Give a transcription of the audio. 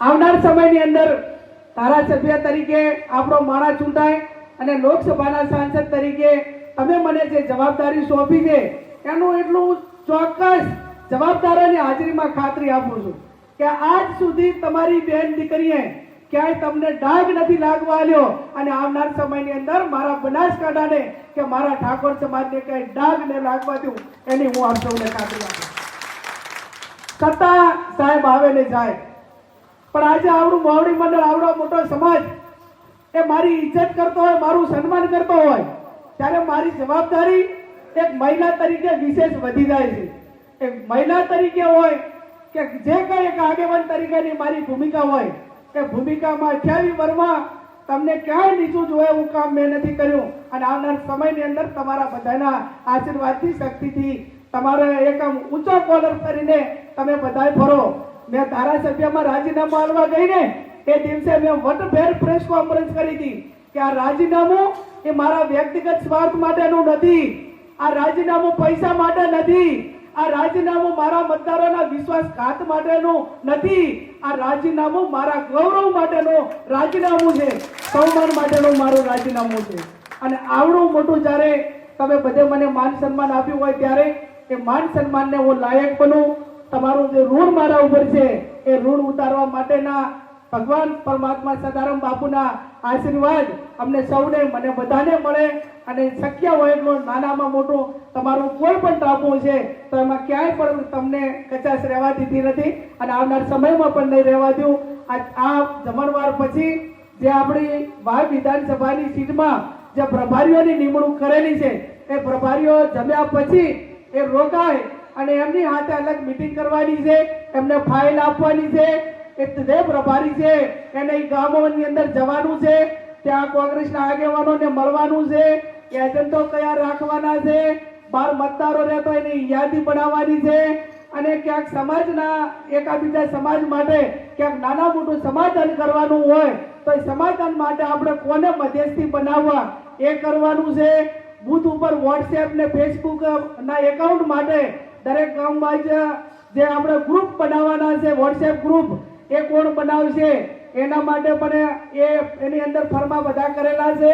આવનાર સમયની અંદર ધારાસભ્ય તરીકે આપણો માણસ ચૂંટાય અને લોકસભાના સાંસદ તરીકે તમે મને જે જવાબદારી સોંપી છે એનું એટલું ચોક્કસ જવાબદારોની હાજરીમાં ખાતરી આપું છું કે આજ સુધી તમારી બેન દીકરીએ ક્યાંય તમને ડાઘ નથી લાગવા આલ્યો અને આવનાર સમયની અંદર મારા બનાસકાંઠાને કે મારા ઠાકોર સમાજને ક્યાંય ડાઘ ન લાગવા દઉં એની હું આપ સૌને ખાતરી આપું. સત્તા સાહેબ આવે ને જાય, પણ આજે આવડું માવડી મંડળ આવડો મોટો સમાજ એ મારી ઇજ્જત કરતો હોય, મારું સન્માન કરતો હોય, ત્યારે મારી જવાબદારી એક મહિલા તરીકે વિશેષ વધી જાય છે. એક મહિલા તરીકે હોય કે જે કઈ એક આગેવાન તરીકેની મારી ભૂમિકા હોય એ ભૂમિકામાં 28 વર્ષમાં તમને ક્યાંય નીચું જોયે એવું કામ મેં નથી કર્યું અને આવનાર સમયની અંદર તમારા બધાના આશીર્વાદથી શક્તિથી તમારે એક ઊંચો કોલર કરીને તમે બધાય ફરો. મેં ધારાસભ્યમાં રાજીનામું આલવા ગઈને એ દિવસે મેં વટભેર પ્રેસ કોન્ફરન્સ કરી હતી કે આ રાજીનામું એ મારા વ્યક્તિગત સ્વાર્થ માટેનું નથી, આ રાજીનામું પૈસા માટે નથી, આ રાજીનામું મારા મતદારોના વિશ્વાસઘાત માટેનું નથી, આ રાજીનામું મારા ગૌરવ માટેનું રાજીનામું છે, સન્માન માટેનું મારું રાજીનામું છે. અને આવડું મોટું જ્યારે તમે બધે મને માન સન્માન આપ્યું હોય ત્યારે એ માન સન્માનને હું લાયક બનું. તમારું જે ઋણ મારા ઉપર છે એ ઋણ ઉતારવા માટેના ભગવાન પરમાત્મા સદારામ બાપુના આશીર્વાદ અમને સૌને મને બધાને મળે અને શક્ય હોય એટલું નાનામાં મોટું તમારું કોઈ પણ ટાપુ છે તો એમાં ક્યાંય પણ તમને કચાશ રહેવા દીધી નથી અને આવનાર સમયમાં પણ નહીં રહેવા દઉં. આ જમણવાર પછી જે આપણી વાવ વિધાનસભાની સીટમાં જે પ્રભારીઓની નિમણૂક કરેલી છે એ પ્રભારીઓ જમ્યા પછી એ રોકાય અને એમની હાથે અલગ મીટિંગ કરવાની છે, એમને ફાઇલ આપવાની છે. જે પ્રભારી છે એને ગામોની અંદર જવાનું છે, ત્યાં કોંગ્રેસના આગેવાનોને મળવાનું છે, એજન્ટો કયા રાખવાના છે, 12 મતદારો રહેતો એની યાદી બનાવવાની છે અને ક્યાંક સમાજના એકાબીજા સમાજ માટે ક્યાંક નાના મોટું સમાધાન કરવાનું હોય તો એ સમાધાન માટે આપણે કોને મધ્યસ્થી બનાવવા એ કરવાનું છે. બુથ ઉપર વોટ્સએપ ને ફેસબુક ના એકાઉન્ટ માટે દરેક ગામમાં જે આપણે ગ્રુપ બનાવવાના છે, વોટ્સએપ ગ્રુપ એ કોણ બનાવશે એના માટે પણ એની અંદર ફરમા બધા કરેલા છે.